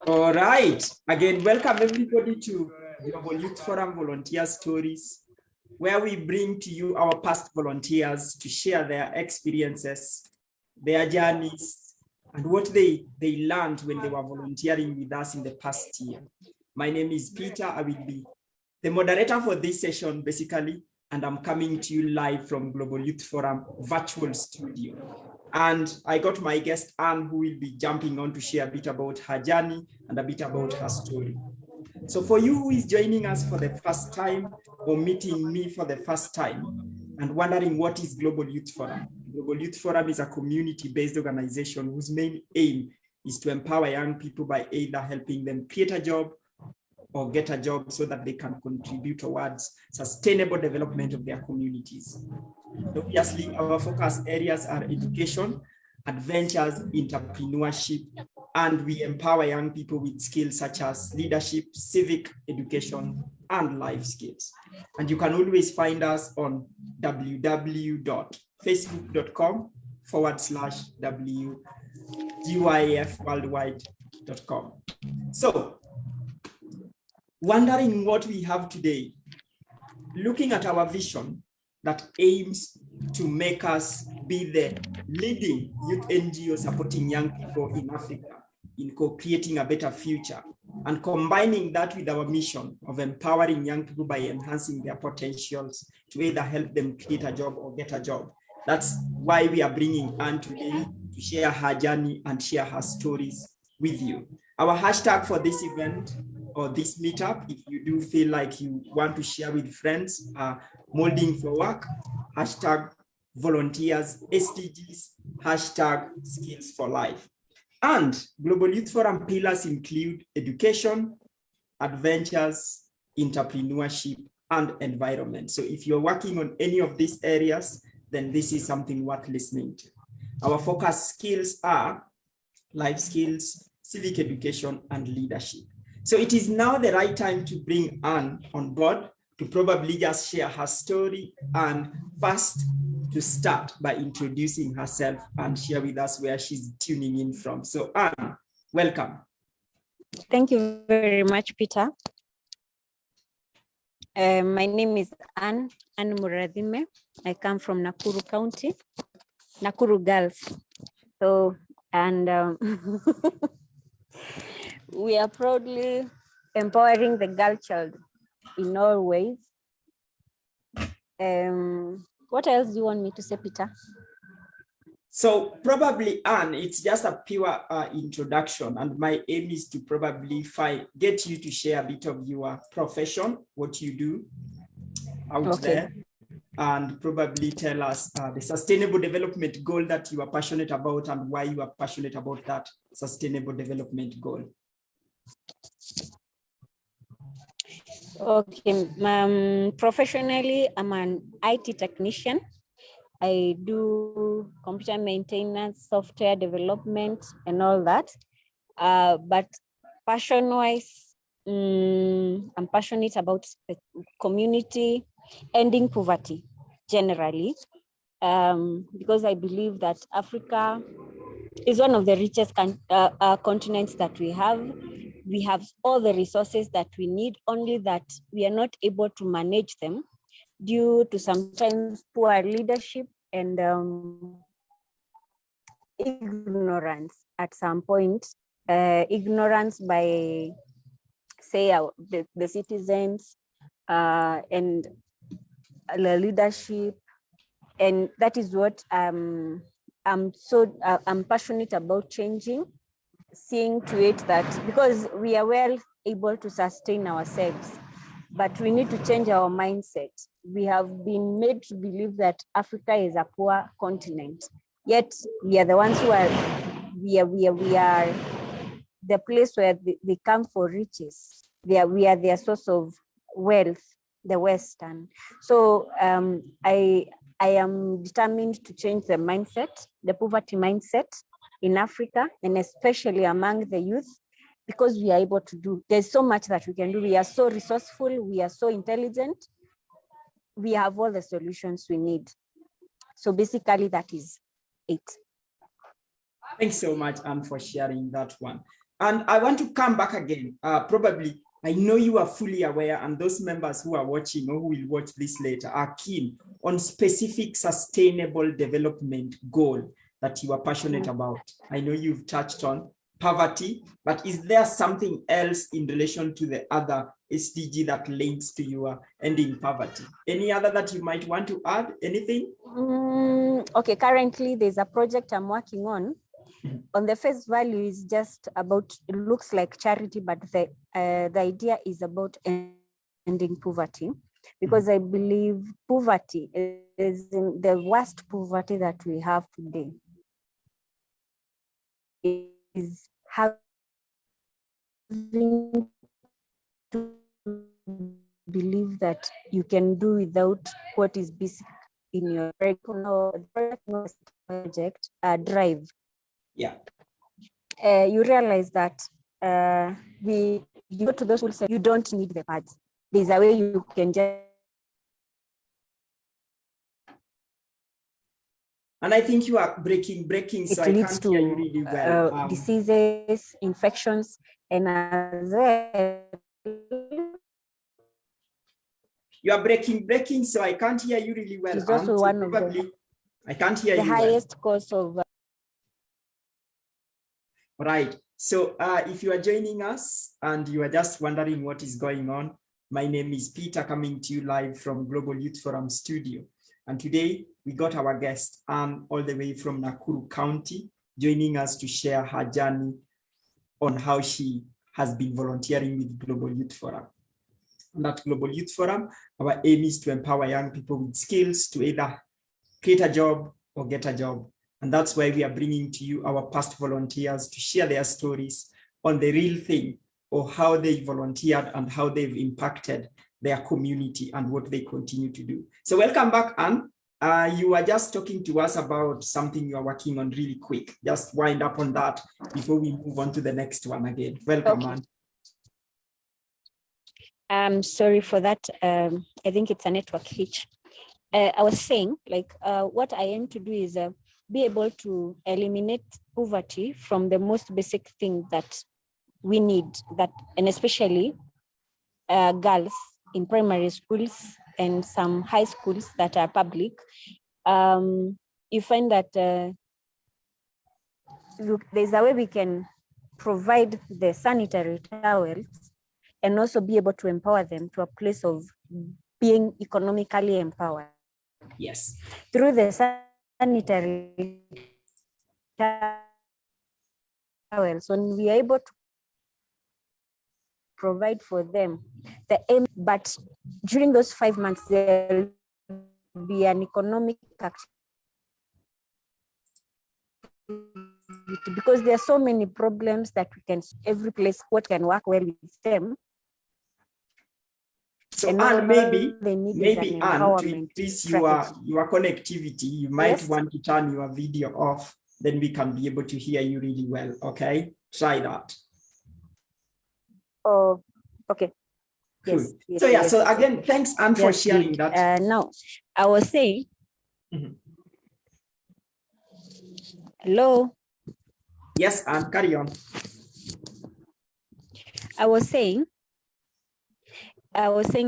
All right. Again, welcome everybody to Global Youth Forum Volunteer Stories, where we bring to you our past volunteers to share their experiences, their journeys, and what they learned when they were volunteering with us in the past year. My name is Peter. I will be the moderator for this session, basically, and I'm coming to you live from Global Youth Forum virtual studio. And I got my guest, Anne, who will be jumping on to share a bit about her journey and a bit about her story. So for you who is joining us for the first time or meeting me for the first time and wondering what is Global Youth Forum, Global Youth Forum is a community-based organization whose main aim is to empower young people by either helping them create a job or get a job so that they can contribute towards sustainable development of their communities. Obviously, our focus areas are education, adventures, entrepreneurship, and we empower young people with skills such as leadership, civic education, and life skills. And you can always find us on www.facebook.com/WGYFworldwide.com. So, wondering what we have today, looking at our vision that aims to make us be the leading youth NGO supporting young people in Africa in co-creating a better future, and combining that with our mission of empowering young people by enhancing their potentials to either help them create a job or get a job. That's why we are bringing Anne today to share her journey and share her stories with you. Our hashtag for this event or this meetup, if you do feel like you want to share with friends, molding for work, hashtag volunteers, SDGs, hashtag skills for life. And Global Youth Forum pillars include education, adventures, entrepreneurship, and environment. So if you're working on any of these areas, then this is something worth listening to. Our focus skills are life skills, civic education, and leadership. So it is now the right time to bring Anne on board to probably just share her story, and first to start by introducing herself and share with us where she's tuning in from. So Anne, welcome. Thank you very much, Peter. My name is Anne Murathime. I come from Nakuru County, Nakuru Girls. So, and we are proudly empowering the girl child in all ways. What else do you want me to say, Peter? So probably, Anne, it's just a pure introduction, and my aim is to probably get you to share a bit of your profession, what you do out there, and probably tell us the sustainable development goal that you are passionate about and why you are passionate about that sustainable development goal. Okay, professionally, I'm an IT technician. I do computer maintenance, software development, and all that. But passion-wise, I'm passionate about the community, ending poverty generally, because I believe that Africa is one of the richest continents that we have. We have all the resources that we need, only that we are not able to manage them due to sometimes poor leadership and ignorance at some point. Ignorance by, say, the citizens and the leadership. And that is what I'm passionate about changing, seeing to it that, because we are well able to sustain ourselves, but we need to change our mindset. We have been made to believe that Africa is a poor continent, yet we are the ones who are, we are the place where they come for riches. We are their source of wealth, the Western. So I am determined to change the mindset, the poverty mindset in Africa, and especially among the youth, because we are able to do. There's so much that we can do. We are so resourceful. We are so intelligent. we have all the solutions we need. So basically that is it. Thanks so much, Anne, for sharing that one. And I want to come back again. Probably, I know you are fully aware, and those members who are watching or who will watch this later are keen on specific sustainable development goal that you are passionate about. I know you've touched on poverty, but is there something else in relation to the other SDG that links to your ending poverty? Any other that you might want to add? Anything? Okay, currently there's a project I'm working on. On the face value is just about, it looks like charity, but the idea is about ending poverty, because I believe poverty is in the worst poverty that we have today is having to believe that you can do without what is basic in your project, drive. Yeah. You realize that you go to those schools, you don't need the pads. There's a way you can just. And I think you are breaking, so I can't hear you really well. Diseases, infections, and as well. You are breaking, so I can't hear you really well. It's also one of I can't hear you the highest cause of. Right. So if you are joining us and you are just wondering what is going on, my name is Peter, coming to you live from Global Youth Forum studio. And today we got our guest, Anne, all the way from Nakuru County, joining us to share her journey on how she has been volunteering with Global Youth Forum. And at Global Youth Forum, our aim is to empower young people with skills to either create a job or get a job. And that's why we are bringing to you our past volunteers to share their stories on the real thing, or how they volunteered and how they've impacted their community and what they continue to do. So welcome back, Anne. You were just talking to us about something you are working on really quick. Just wind up on that before we move on to the next one again. Welcome, Okay. Anne. I'm sorry for that. I think it's a network hitch. I was saying, like, what I aim to do is be able to eliminate poverty from the most basic thing that we need, and especially girls in primary schools and some high schools that are public. You find that there's a way we can provide the sanitary towels and also be able to empower them to a place of being economically empowered. Yes. Through the sanitary towels, when we are able to provide for them the aim, but during those 5 months, there will be an economic activity, because there are so many problems that we can, every place, what can work well with them. So Anne, maybe Anne, to increase your connectivity, you might want to turn your video off, then we can be able to hear you really well, okay? Try that. Oh, okay. Cool. Yes, so yeah, yes, so again, thanks Anne for sharing that. Now, I was saying, hello? Yes, Anne, carry on. I was saying,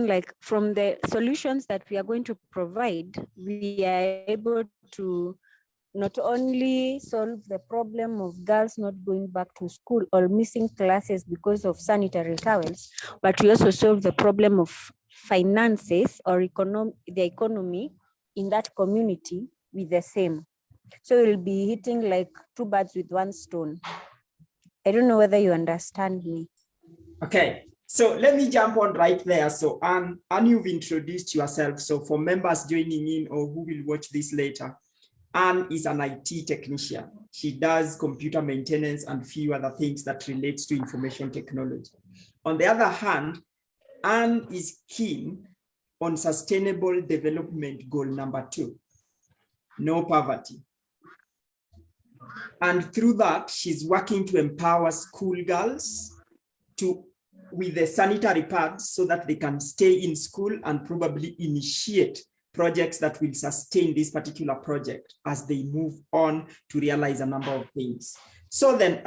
like, from the solutions that we are going to provide, we are able to not only solve the problem of girls not going back to school or missing classes because of sanitary towels, but we also solve the problem of finances or the economy in that community with the same. So we'll be hitting like two birds with one stone. I don't know whether you understand me. Okay, so let me jump on right there. So Anne, you've introduced yourself. So for members joining in or who will watch this later, Anne is an IT technician. She does computer maintenance and few other things that relates to information technology. On the other hand, Anne is keen on sustainable development goal number 2, no poverty. And through that, she's working to empower schoolgirls to with the sanitary pads so that they can stay in school and probably initiate projects that will sustain this particular project as they move on to realize a number of things. So then,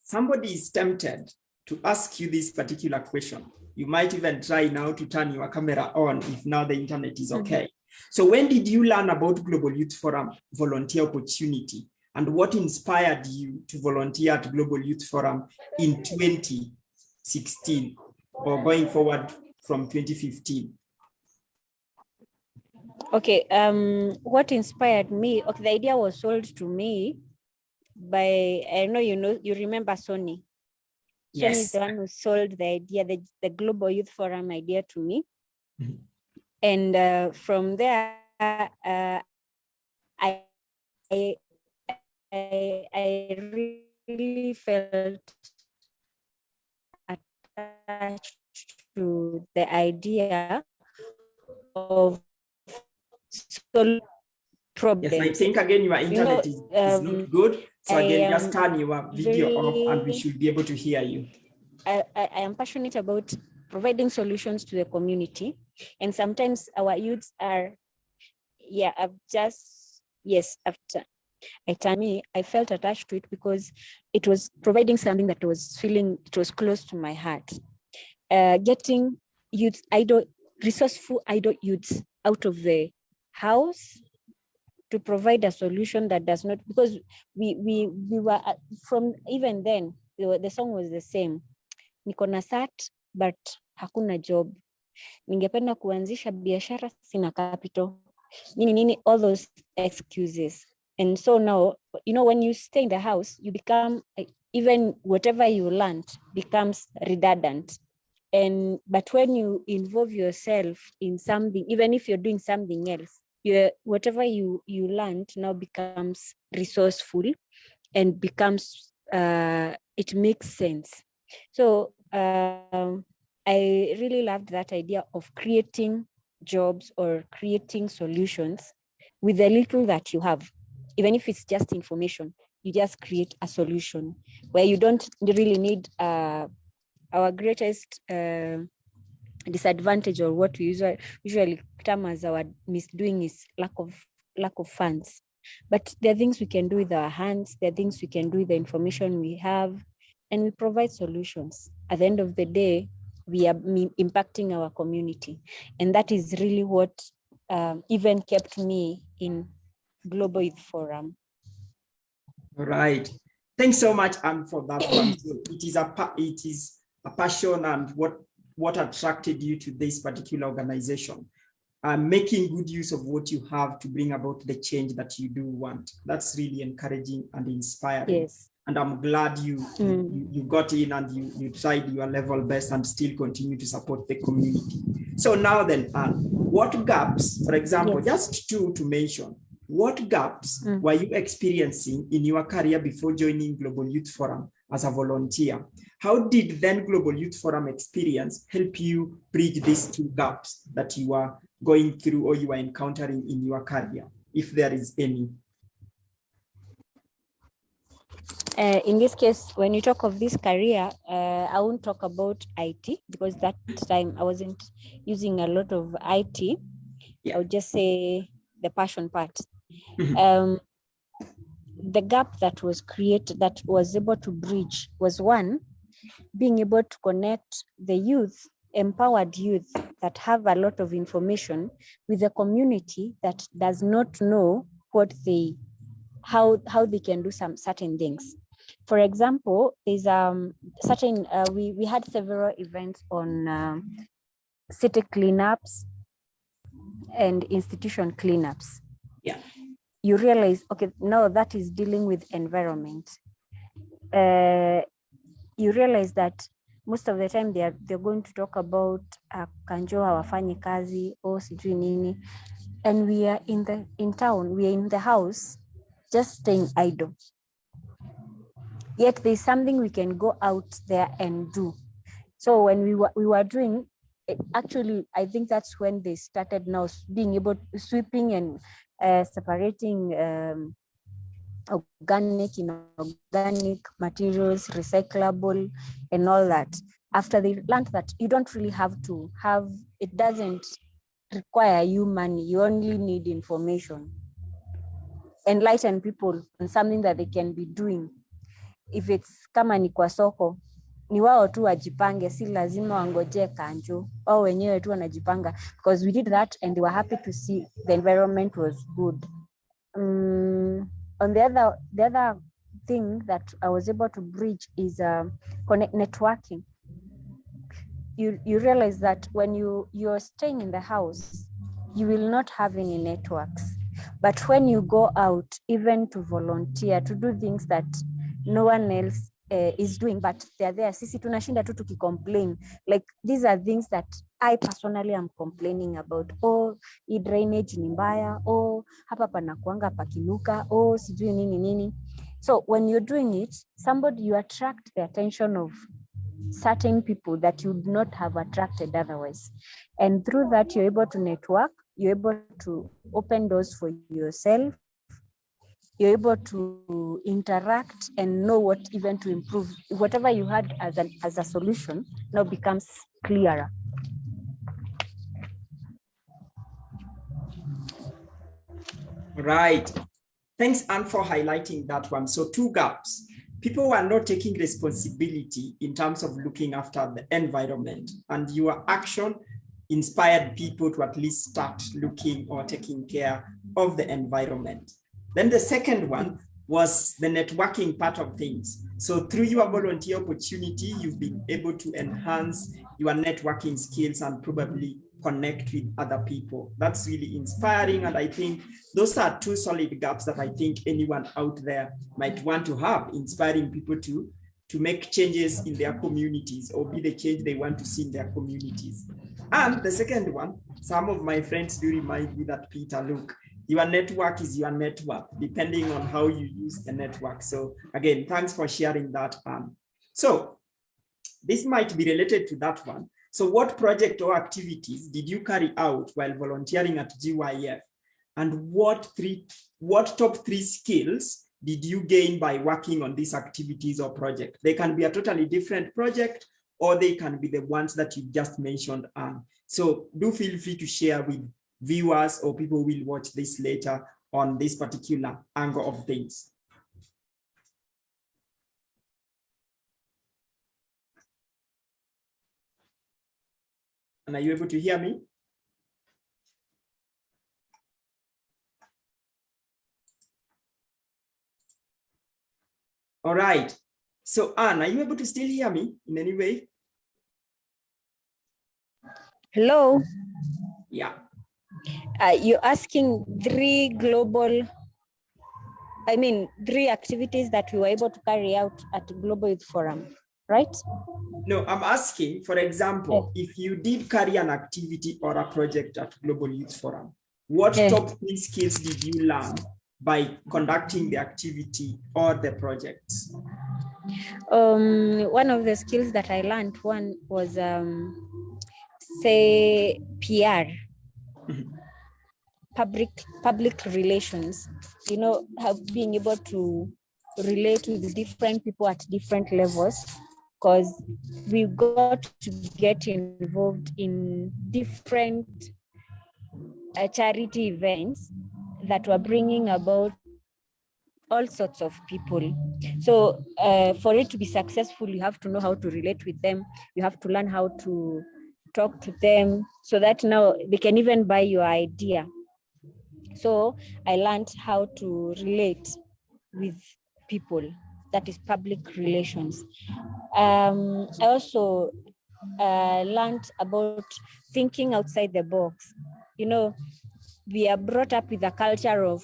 somebody is tempted to ask you this particular question. You might even try now to turn your camera on if now the internet is okay. So when did you learn about Global Youth Forum volunteer opportunity? And what inspired you to volunteer at Global Youth Forum in 2016 or going forward from 2015? Okay, what inspired me? Okay, the idea was sold to me by, I know you remember Sony. Sony is the one who sold the idea, the Global Youth Forum idea to me. And from there, I really felt attached to the idea of problems. Yes, I think again your internet is not good. So again, just turn your video off and we should be able to hear you. I am passionate about providing solutions to the community. And sometimes our youths are, I felt attached to it because it was providing something that was close to my heart. Getting youth, resourceful idle youths out of the house to provide a solution that does not, because we were from even then, the song was the same. Niko na sat but hakuna job. Ningependa kuanzisha biashara, sina capital. Nini, all those excuses. And so now, when you stay in the house, you become, even whatever you learned becomes redundant. But when you involve yourself in something, even if you're doing something else, whatever you learned now becomes resourceful and becomes, it makes sense. So I really loved that idea of creating jobs or creating solutions with the little that you have. Even if it's just information, you just create a solution where you don't really need our greatest disadvantage, or what we usually term as our misdoing, is lack of funds. But there are things we can do with our hands, there are things we can do with the information we have, and we provide solutions. At the end of the day, we are impacting our community. And that is really what even kept me in Global Youth Forum. All right. Thanks so much, Anne, for that one. So it is a passion, and what attracted you to this particular organization. Making good use of what you have to bring about the change that you do want. That's really encouraging and inspiring. Yes. And I'm glad you got in and you tried your level best and still continue to support the community. So now then, what gaps, for example, just two to mention, what gaps were you experiencing in your career before joining Global Youth Forum as a volunteer? How did then Global Youth Forum experience help you bridge these two gaps that you are going through or you are encountering in your career, if there is any? In this case, when you talk of this career, I won't talk about IT, because that time I wasn't using a lot of IT. I would just say the passion part. The gap that was created, that was able to bridge, was one, being able to connect the youth, empowered youth that have a lot of information, with a community that does not know how they can do some certain things. For example, there's certain, we had several events on city cleanups and institution cleanups. Yeah. You realize, okay, now that is dealing with environment. You realize that most of the time they're going to talk about kanjo hawafanyi kazi or sijui nini, and we are in town, we are in the house just staying idle. Yet there's something we can go out there and do. So when we were doing it, actually, I think that's when they started now being able to sweeping and separating organic, inorganic materials, recyclable, and all that. after they learned that you don't really have to have, it doesn't require you money, you only need information. Enlighten people on something that they can be doing. If it's kama ni kwa soko, ni wao tu wajipange, si lazima wangoje kanjo. Wao wenyewe tu wanajipanga, because we did that and they were happy to see the environment was good. On the other thing that I was able to bridge is networking. You realize that when you're staying in the house, you will not have any networks. But when you go out, even to volunteer, to do things that no one else is doing, but they're there. Sisi tunashinda tu tukicomplain. Like, these are things that I personally am complaining about. Oh, hii drainage ni mbaya. Oh, hapa panakuanga pakinuka. Oh, sijui nini nini. So when you're doing it, you attract the attention of certain people that you would not have attracted otherwise. And through that, you're able to network, you're able to open doors for yourself, you're able to interact and know what even to improve. Whatever you had as a solution now becomes clearer. Right. Thanks, Anne, for highlighting that one. So 2 gaps. People were not taking responsibility in terms of looking after the environment, and your action inspired people to at least start looking or taking care of the environment. Then the second one was the networking part of things. So through your volunteer opportunity, you've been able to enhance your networking skills and probably connect with other people. That's really inspiring. And I think those are 2 solid gaps that I think anyone out there might want to have, inspiring people to make changes in their communities or be the change they want to see in their communities. And the second one, some of my friends do remind me that, Peter, look, your network is your network, depending on how you use the network. So again, thanks for sharing that. So this might be related to that one. So what project or activities did you carry out while volunteering at GYF? And what top 3 skills did you gain by working on these activities or projects? They can be a totally different project, or they can be the ones that you just mentioned. So do feel free to share with viewers or people who will watch this later on this particular angle of things. And are you able to hear me? All right. So Anne, are you able to still hear me in any way? Hello. Yeah. You're asking 3 activities that we were able to carry out at Global Youth Forum, right? No, I'm asking, for example, if you did carry an activity or a project at Global Youth Forum, what top 3 skills did you learn by conducting the activity or the projects? One of the skills that I learned, one was say PR, public relations. You know, being able to relate with different people at different levels, because we got to get involved in different charity events that were bringing about all sorts of people. So for it to be successful, you have to know how to relate with them. You have to learn how to talk to them so that now they can even buy your idea. So I learned how to relate with people. That is public relations. I also learned about thinking outside the box. You know, we are brought up with a culture of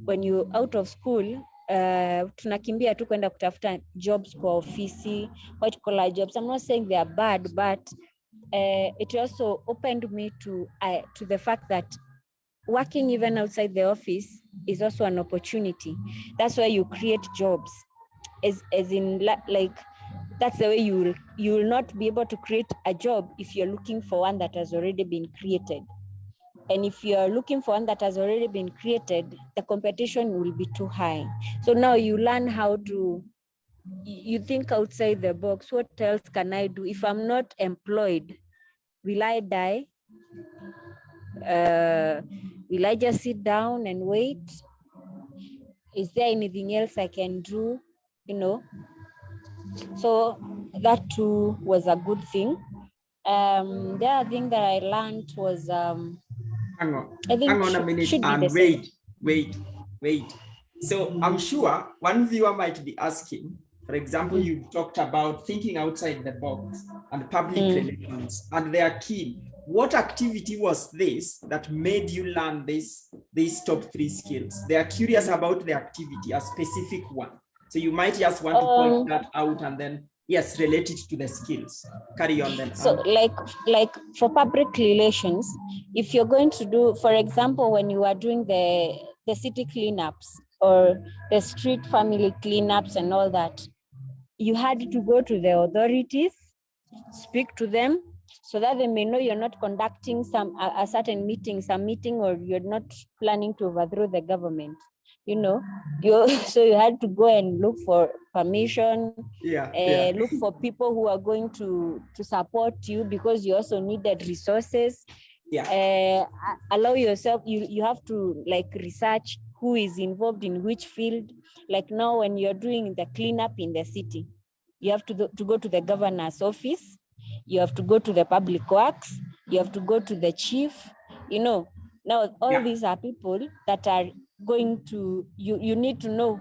when you out of school, tunakimbia tu kwenda kutafuta jobs kwa ofisi, white collar jobs. I'm not saying they are bad, but it also opened me to the fact that working even outside the office is also an opportunity. That's why you create jobs, as in like that's the way you will not be able to create a job if you're looking for one that has already been created. And if you're looking for one that has already been created, the competition will be too high. So now you learn how to you think outside the box. What else can I do? If I'm not employed, will I die? Will I just sit down and wait? Is there anything else I can do? You know, so that too was a good thing. The other thing that I learned was Hang on, I think hang on a minute should be the and same. wait. So I'm sure one viewer might be asking, for example, you talked about thinking outside the box and public relations, and they are keen. What activity was this that made you learn these top 3 skills? They are curious about the activity, a specific one. So you might just want to point that out and then, yes, relate it to the skills. Carry on then. So like for public relations, if you're going to do, for example, when you are doing the city cleanups or the street family cleanups and all that, you had to go to the authorities, speak to them, so that they may know you're not conducting a certain meeting, or you're not planning to overthrow the government. You know, so you had to go and look for permission, look for people who are going to support you, because you also needed resources. Allow yourself, you have to like research who is involved in which field. Like now when you're doing the cleanup in the city, you have to go to the governor's office, you have to go to the public works, you have to go to the chief. Now all these are people that are going to, you need to know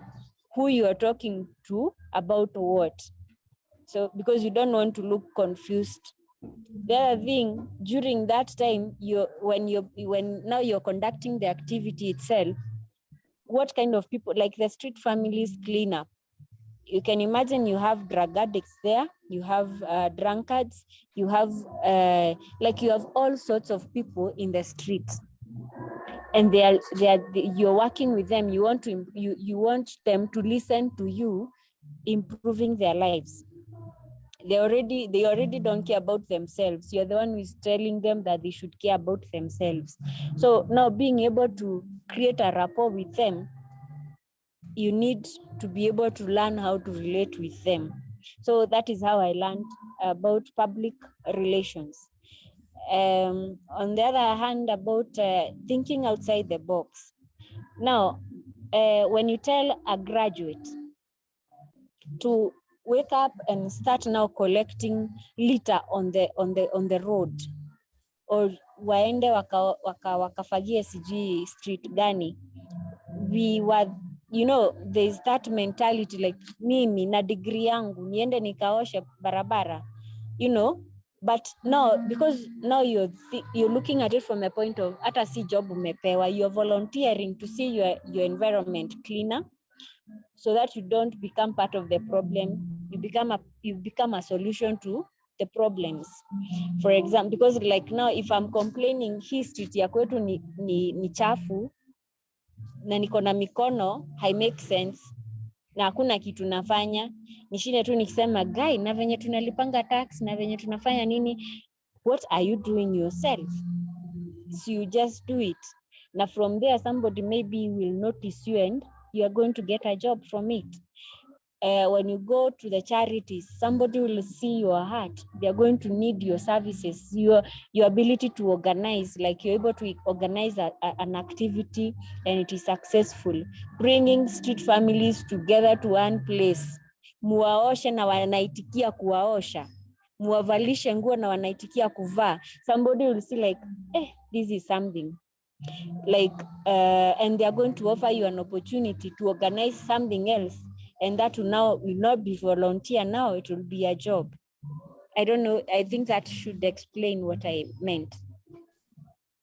who you are talking to about what. So because you don't want to look confused. The other thing, during that time, when now you're conducting the activity itself, what kind of people, like the street families cleanup, you can imagine you have drug addicts there, you have drunkards, you have you have all sorts of people in the streets, and you're working with them. You want them to listen to you, improving their lives. They already don't care about themselves. You're the one who is telling them that they should care about themselves. So now being able to create a rapport with them, you need to be able to learn how to relate with them. So that is how I learned about public relations. On the other hand, about thinking outside the box. Now, when you tell a graduate to wake up and start now collecting litter on the road, or waende wakafagie sijui street gani, we were, there's that mentality like mimi na degree yangu niende nikaoshe barabara, but no, because now you're looking at it from the point of hata si job umepewa, you're volunteering to see your environment cleaner, so that you don't become part of the problem. You become a solution to the problems. For example, because like now if I'm complaining hii street ya kwetu ni chafu na niko na mikono, hai make sense, na hakuna kitu nafanya, nishinde tu nikisema guy, na venye tunalipanga tax, na venye tunafanya nini. What are you doing yourself? So you just do it. Now from there, somebody maybe will notice you and you are going to get a job from it. When you go to the charities, somebody will see your heart. They are going to need your services, your ability to organize, like you're able to organize an activity and it is successful. Bringing street families together to one place. Muwaoshe na wanaitikia kuwaosha. Muwavalishe nguo na wanaitikia kuvaa. Somebody will see like, this is something. And they are going to offer you an opportunity to organize something else. And that will not be volunteer, now it will be a job. I don't know, I think that should explain what I meant.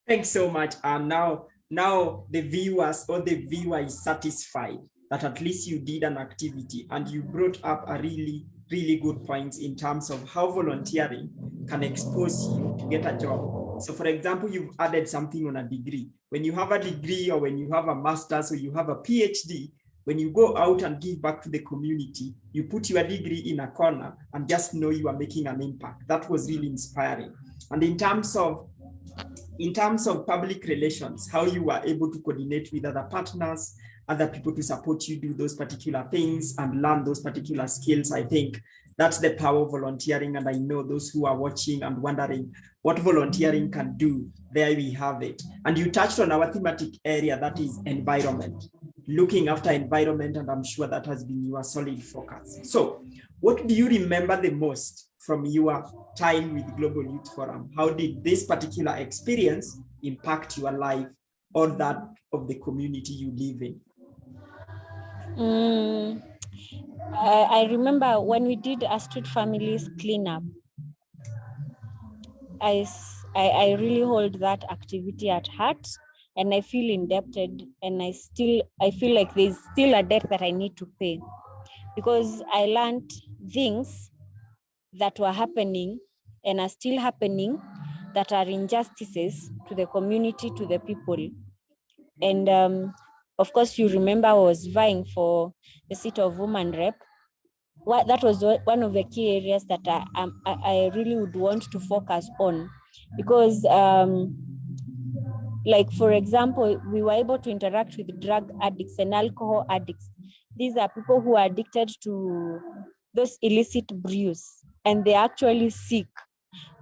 Thanks so much. Now the viewers or the viewer is satisfied that at least you did an activity and you brought up a really, really good point in terms of how volunteering can expose you to get a job. So for example, you've added something on a degree. When you have a degree or when you have a master's or you have a PhD, when you go out and give back to the community, you put your degree in a corner and just know you are making an impact. That was really inspiring. And in terms of public relations, how you were able to coordinate with other partners other people to support you do those particular things and learn those particular skills. I think that's the power of volunteering. And I know those who are watching and wondering what volunteering can do, there we have it. And you touched on our thematic area, that is environment, looking after environment, and I'm sure that has been your solid focus. So what do you remember the most from your time with Global Youth Forum? How did this particular experience impact your life or that of the community you live in? I remember when we did a street families cleanup, I really hold that activity at heart, and I feel indebted, and I feel like there's still a debt that I need to pay, because I learned things that were happening and are still happening that are injustices to the community, to the people. And of course, you remember I was vying for the seat of woman rep. That was one of the key areas that I really would want to focus on, because like, for example, we were able to interact with drug addicts and alcohol addicts. These are people who are addicted to those illicit brews, and they're actually sick.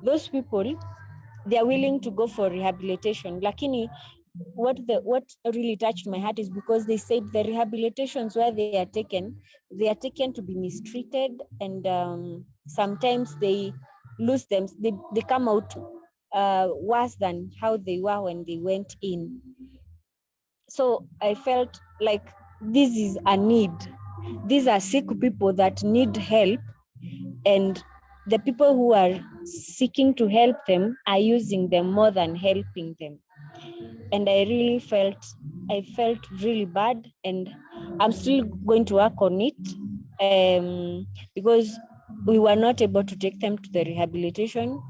Those people, they're willing to go for rehabilitation. Lakini, what really touched my heart is because they said the rehabilitations where they are taken to be mistreated, and sometimes they lose them. They come out worse than how they were when they went in. So I felt like this is a need. These are sick people that need help, and the people who are seeking to help them are using them more than helping them. And I felt really bad, and I'm still going to work on it, because we were not able to take them to the rehabilitation.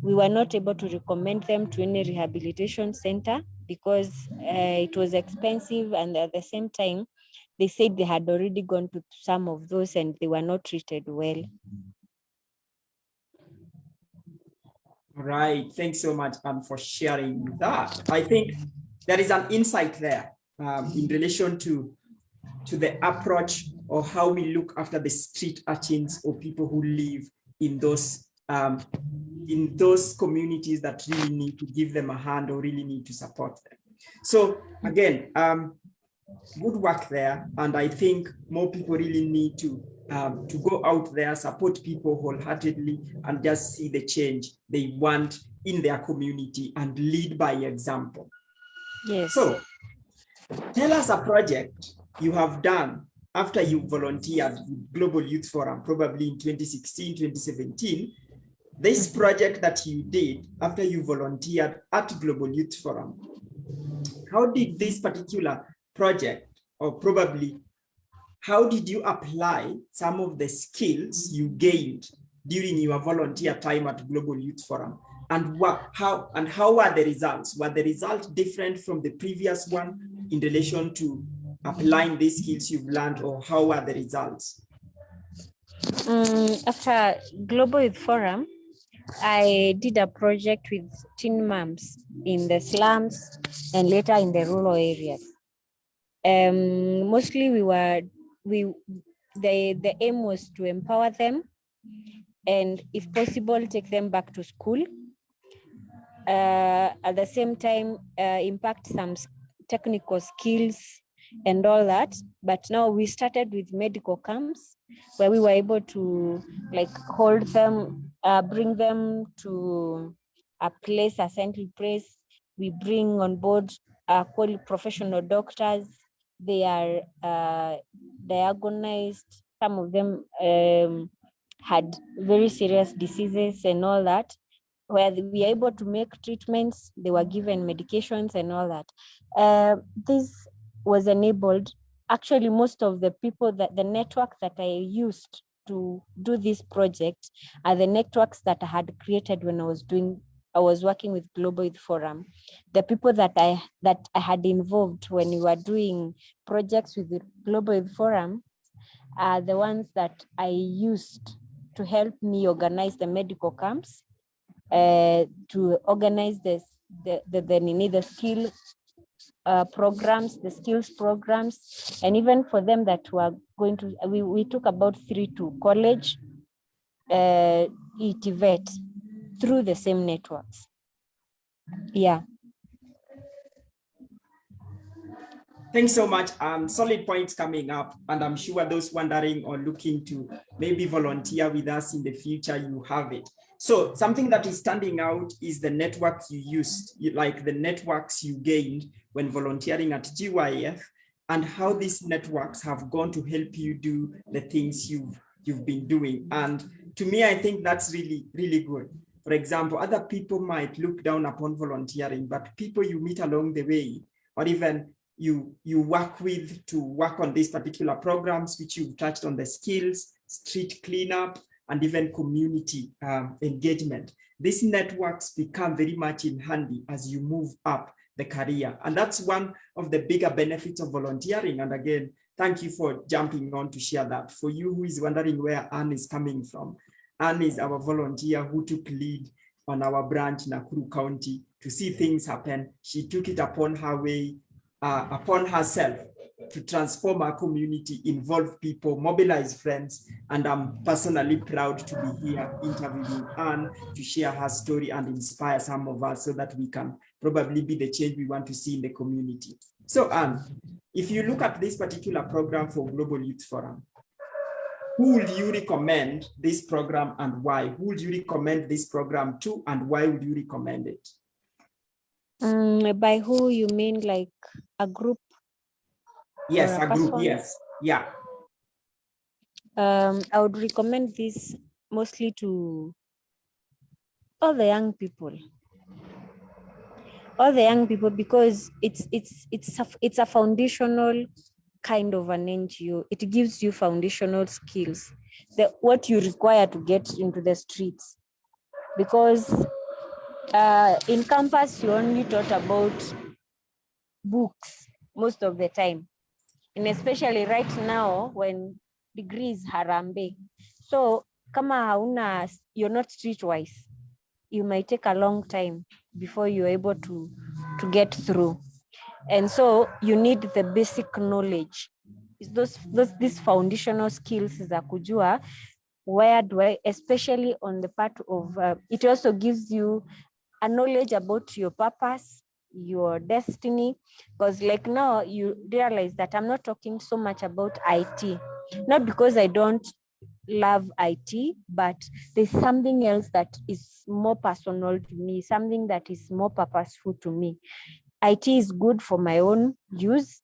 We were not able to recommend them to any rehabilitation center because it was expensive, and at the same time, they said they had already gone to some of those and they were not treated well. Right. Thanks so much for sharing that. I think there is an insight there in relation to the approach or how we look after the street urchins or people who live in those communities that really need to give them a hand or really need to support them. So again, good work there. And I think more people really need to go out there, support people wholeheartedly, and just see the change they want in their community and lead by example. Yes. So tell us a project you have done after you volunteered with Global Youth Forum, probably in 2016, 2017. This project that you did after you volunteered at Global Youth Forum, how did this particular project, or probably how did you apply some of the skills you gained during your volunteer time at Global Youth Forum? And how were the results? Were the results different from the previous one in relation to applying these skills you've learned, or how were the results? After Global Youth Forum, I did a project with teen moms in the slums and later in the rural areas. Mostly the aim was to empower them and, if possible, take them back to school. At the same time, impact some technical skills and all that. But now we started with medical camps where we were able to hold them, bring them to a central place. We bring on board professional doctors. They are diagnosed. Some of them had very serious diseases and all that, where we are able to make treatments. They were given medications and all that. This was enabled. Actually, most of the people the network that I used to do this project are the networks that I had created when I was working with Global Youth Forum. The people that I had involved when we were doing projects with the Global Youth Forum are the ones that I used to help me organize the medical camps, to organize the skill programs, the skills programs, and even for them that were going to, we took about 3 to college, TVET through the same networks. Yeah. Thanks so much. Solid points coming up, and I'm sure those wondering or looking to maybe volunteer with us in the future, you have it. So something that is standing out is the network you used, like the networks you gained when volunteering at GYF, and how these networks have gone to help you do the things you've been doing. And to me, I think that's really, really good. For example, other people might look down upon volunteering, but people you meet along the way, or even you work with to work on these particular programs, which you've touched on, the skills, street cleanup, and even community engagement. These networks become very much in handy as you move up the career. And that's one of the bigger benefits of volunteering. And again, thank you for jumping on to share that. For you who is wondering where Anne is coming from, Anne is our volunteer who took lead on our branch in Nakuru County to see things happen. She took it upon her way, upon herself to transform our community, involve people, mobilize friends, and I'm personally proud to be here interviewing Anne to share her story and inspire some of us so that we can probably be the change we want to see in the community. So Anne, if you look at this particular program for Global Youth Forum, who would you recommend this program and why? Who would you recommend this program to and why would you recommend it? By who you mean, like a group? Yes, a group, yes. Yeah. I would recommend this mostly to all the young people. All the young people, because it's a foundational kind of an NGO. It gives you foundational skills, what you require to get into the streets. Because in campus, you only taught about books most of the time. And especially right now when degrees harambe. So kama hauna, you're not streetwise, you might take a long time before you're able to get through. And so you need the basic knowledge. These foundational skills za kujua, where do I, especially on the part of, it also gives you a knowledge about your purpose, your destiny, because like now you realize that I'm not talking so much about IT, not because I don't love IT, but there's something else that is more personal to me, something that is more purposeful to me. IT is good for my own use,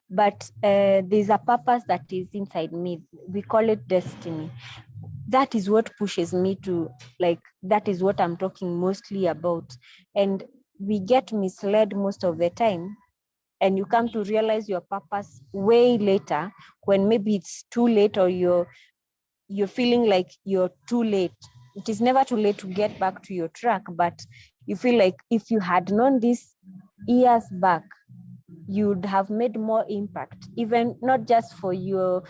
but there's a purpose that is inside me. We call it destiny. That is what pushes me to, like, that is what I'm talking mostly about. And we get misled most of the time, and you come to realize your purpose way later, when maybe it's too late, or you're feeling like you're too late. It is never too late to get back to your track, but you feel like if you had known this years back, you'd have made more impact, even not just for your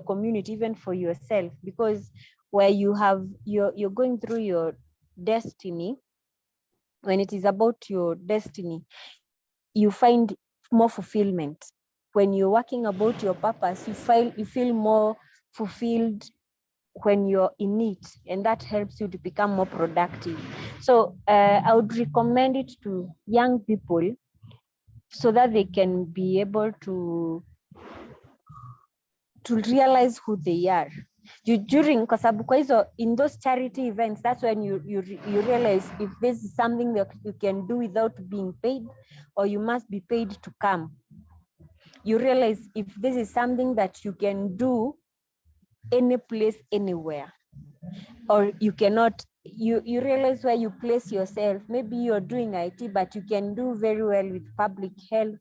community, even for yourself, because where you're going through your destiny, when it is about your destiny, you find more fulfillment. When you're working about your purpose, you feel more fulfilled when you're in it, and that helps you to become more productive. So I would recommend it to young people so that they can be able to realize who they are. During, kwa sababu kwa hizo, in those charity events, that's when you realize if this is something that you can do without being paid, or you must be paid to come. You realize if this is something that you can do any place, anywhere, or you cannot, you realize where you place yourself. Maybe you're doing IT, but you can do very well with public health.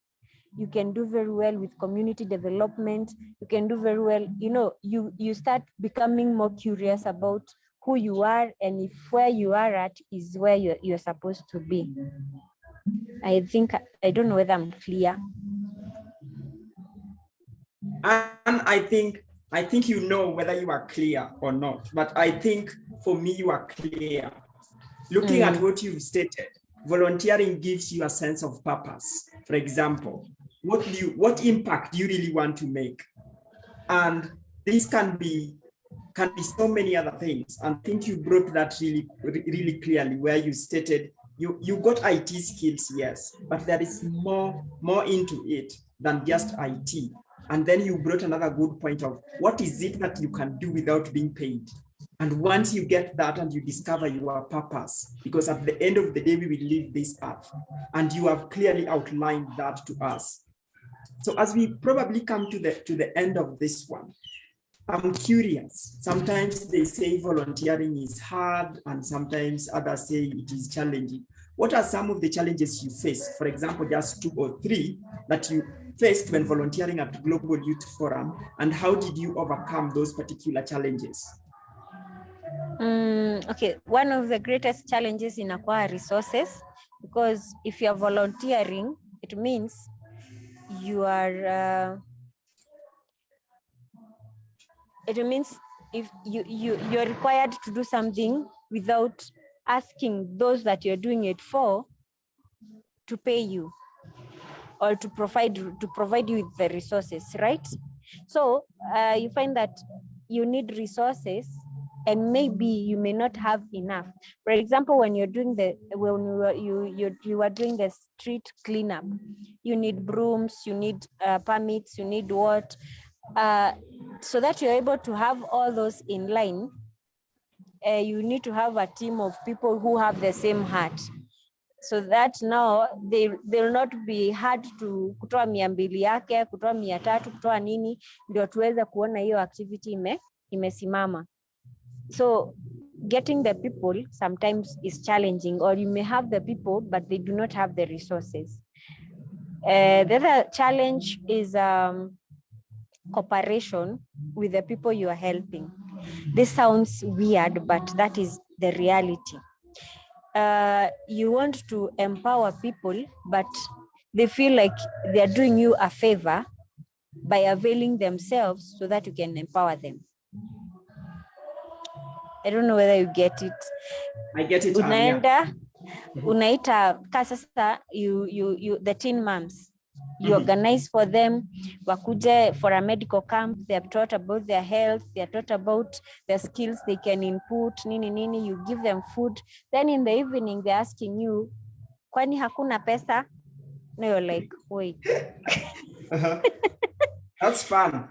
You can do very well with community development. You can do very well, you start becoming more curious about who you are, and if where you are at is where you're supposed to be. I think, I don't know whether I'm clear. And I think you know whether you are clear or not, but I think for me you are clear. Looking at what you've stated, volunteering gives you a sense of purpose. For example, what impact do you really want to make? And this can be so many other things. And I think you brought that really clearly, where you stated you got IT skills, yes, but there is more into it than just IT. And then you brought another good point of what is it that you can do without being paid? And once you get that and you discover your purpose, because at the end of the day, we will leave this earth, and you have clearly outlined that to us. So as we probably come to the end of this one, I'm curious. Sometimes they say volunteering is hard, and sometimes others say it is challenging. What are some of the challenges you face? For example, just 2 or 3 that you faced when volunteering at Global Youth Forum, and how did you overcome those particular challenges? Okay, one of the greatest challenges in acquire resources, because if you're volunteering, it means you are it means if you're required to do something without asking those that you're doing it for to pay you or to provide you with the resources, right? So you find that you need resources, and maybe you may not have enough. For example, when you're doing you are doing the street cleanup, you need brooms, you need permits, you need what, so that you're able to have all those in line. You need to have a team of people who have the same heart, so that now they'll not be hard to kutoa 200 yake, kutoa 300, kutoa nini ndio tuweze kuona hiyo activity imesimama. So getting the people sometimes is challenging, or you may have the people but they do not have the resources. The other challenge is cooperation with the people you are helping. This sounds weird, but that is the reality. You want to empower people, but they feel like they are doing you a favor by availing themselves so that you can empower them. I don't know whether you get it. I get it. Unaenda, unaita sasa you the teen moms. You organize for them, wakuje for a medical camp. They are taught about their health, they are taught about the skills they can input, nini, you give them food. Then in the evening, they're asking you, kwani hakuna pesa? No, you're like, wait. That's fun.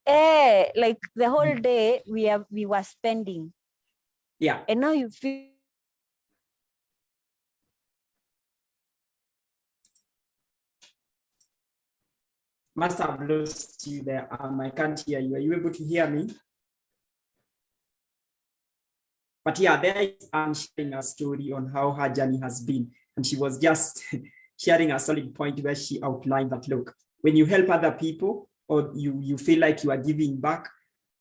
Like the whole day we were spending. Yeah. And now you feel must have lost you there. I can't hear you. Are you able to hear me? But yeah, there is sharing a story on how her journey has been. And she was just sharing a solid point where she outlined that, look, when you help other people, or you feel like you are giving back,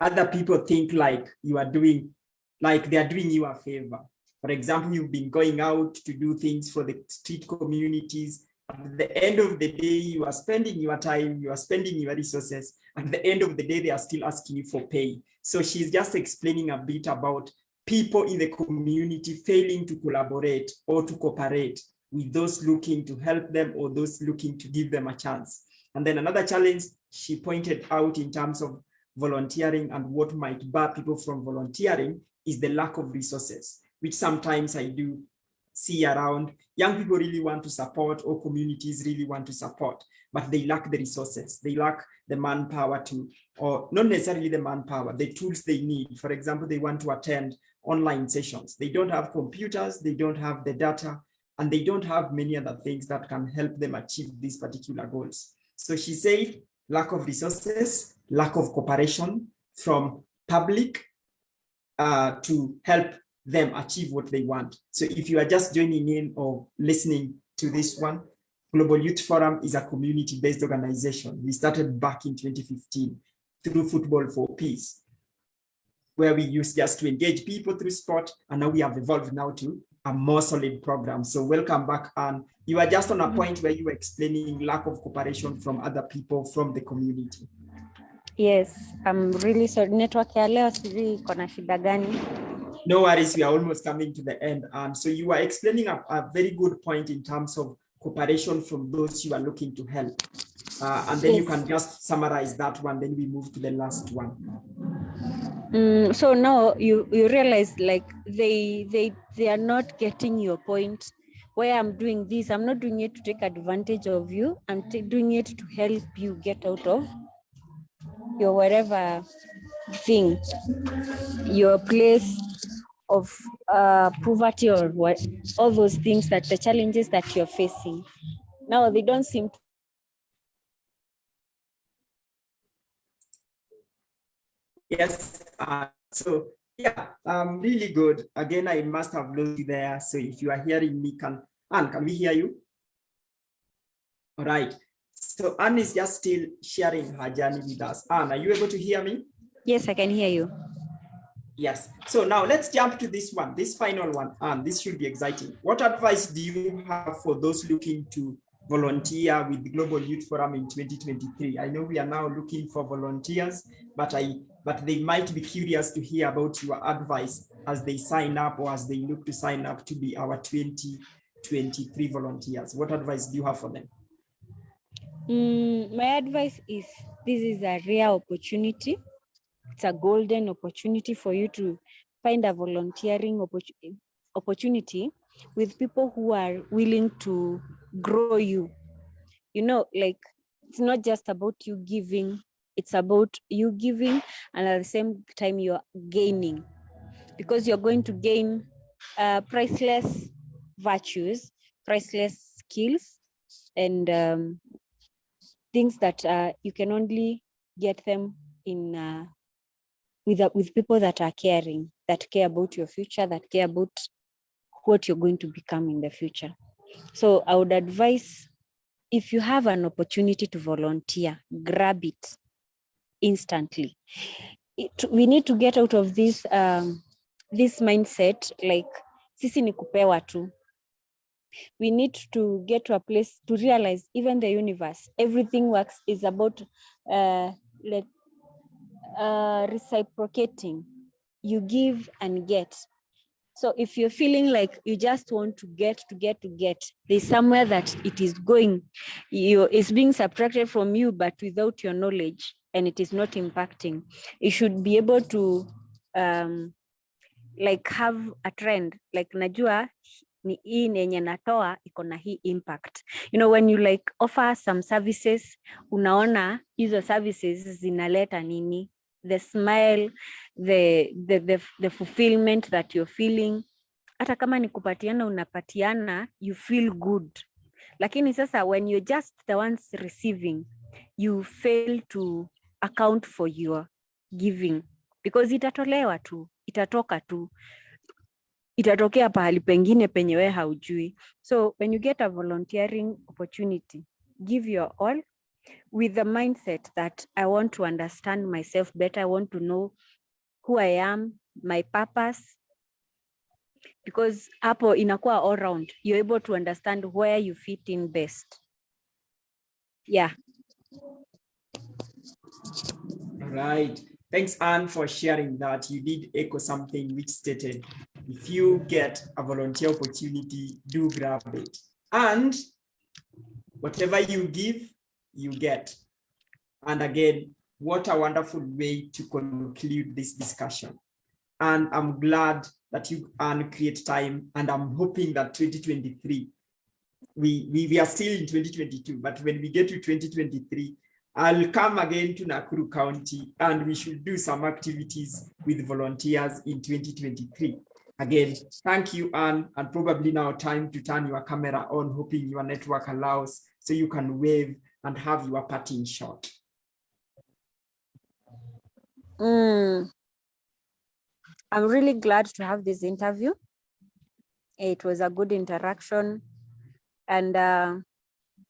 other people think like you are doing, like they are doing you a favor. For example, you've been going out to do things for the street communities. At the end of the day, you are spending your time, you are spending your resources. At the end of the day, they are still asking you for pay. So she's just explaining a bit about people in the community failing to collaborate or to cooperate with those looking to help them or those looking to give them a chance. And then another challenge she pointed out in terms of volunteering and what might bar people from volunteering is the lack of resources, which sometimes I do see around. Young people really want to support, or communities really want to support, but they lack the resources. They lack the manpower to, or not necessarily the manpower, the tools they need. For example, they want to attend online sessions. They don't have computers, they don't have the data, and they don't have many other things that can help them achieve these particular goals. So she said, lack of resources, lack of cooperation from public to help them achieve what they want. So if you are just joining in or listening to this one, Global Youth Forum is a community-based organization. We started back in 2015 through Football for Peace, where we used just to engage people through sport, and now we have evolved now to a more solid program. So welcome back. And you are just on a point where you were explaining lack of cooperation from other people from the community. Yes, I'm really sorry. Network ya leo sijui iko na shida gani. No worries, we are almost coming to the end. So you are explaining a very good point in terms of cooperation from those you are looking to help. And then you can just summarize that one, then we move to the last one. So now you realize like they are not getting your point. Where I'm doing this, I'm not doing it to take advantage of you. I'm doing it to help you get out of your whatever thing, your place of poverty or what, all those things, that the challenges that you're facing. Now they don't seem to. Yes, so yeah, really good. Again, I must have lost you there. So if you are hearing me, can we hear you? All right. So Anne is just still sharing her journey with us. Anne, are you able to hear me? Yes, I can hear you. Yes. So now let's jump to this one, this final one. And this should be exciting. What advice do you have for those looking to volunteer with the Global Youth Forum in 2023? I know we are now looking for volunteers, but they might be curious to hear about your advice as they sign up or as they look to sign up to be our 2023 volunteers. What advice do you have for them? My advice is, this is a rare opportunity. It's a golden opportunity for you to find a volunteering opportunity with people who are willing to grow you. You know, like, it's not just about you giving, it's about you giving, and at the same time you're gaining, because you're going to gain priceless virtues, priceless skills, and things that you can only get them in with people that are caring, that care about your future, that care about what you're going to become in the future. So I would advise, if you have an opportunity to volunteer, grab it instantly. We need to get out of this mindset, like sisi ni kupewa tu. We need to get to a place to realize even the universe, everything works is about reciprocating. You give and get. So if you're feeling like you just want to get, there's somewhere that it is going, it's being subtracted from you, but without your knowledge, and it is not impacting. You should be able to like have a trend, like najua ni hii nenye natoa iko na hii impact. You know, when you like offer some services, unaona hizo services zinaleta nini, the smile, the fulfillment that you're feeling. Hata kama ni kupatiana unapatiana, you feel good. Lakini sasa when you're just the ones receiving, you fail to account for your giving, because itatolewa tu, itatoka tu, itatokea pahali pengine penye wewe haujui. So when you get a volunteering opportunity, give your all with the mindset that I want to understand myself better. I want to know who I am, my purpose, because hapo inakuwa all round. You're able to understand where you fit in best. Yeah. All right. Thanks, Anne, for sharing that. You did echo something which stated, if you get a volunteer opportunity, do grab it. And whatever you give, you get. And again, what a wonderful way to conclude this discussion. And I'm glad that you, Anne, create time. And I'm hoping that 2023, we are still in 2022, but when we get to 2023, I'll come again to Nakuru County and we should do some activities with volunteers in 2023. Again, thank you, Anne, and probably now time to turn your camera on, hoping your network allows, so you can wave and have your parting shot. I'm really glad to have this interview. It was a good interaction. And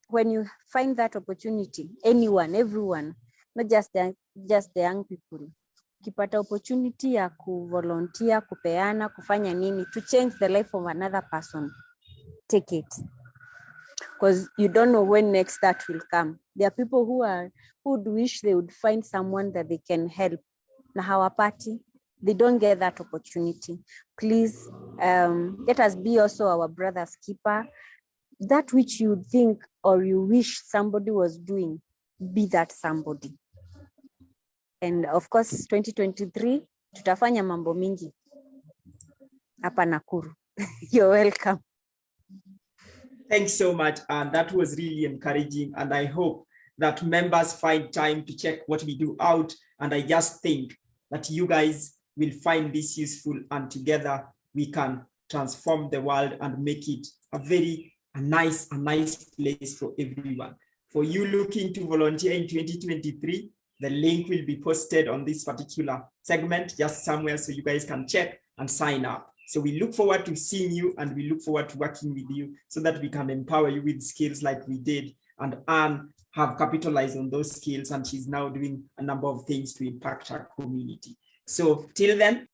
when you find that opportunity, anyone, everyone, not just the young people, ukipata opportunity ya kuvolunteer, kupeana, kufanya nini, to change the life of another person, take it. Because you don't know when next that will come. There are people who would wish they would find someone that they can help na hawapati. they don't get that opportunity. Please let us be also our brother's keeper. That which you think or you wish somebody was doing, be that somebody. And of course 2023 tutafanya mambo mingi hapa Nakuru. You're welcome. Thanks so much. And that was really encouraging. And I hope that members find time to check what we do out. And I just think that you guys will find this useful, and together we can transform the world and make it a nice place for everyone. For you looking to volunteer in 2023, the link will be posted on this particular segment just somewhere so you guys can check and sign up. So we look forward to seeing you, and we look forward to working with you so that we can empower you with skills like we did, and Anne have capitalized on those skills, and she's now doing a number of things to impact our community. So till then,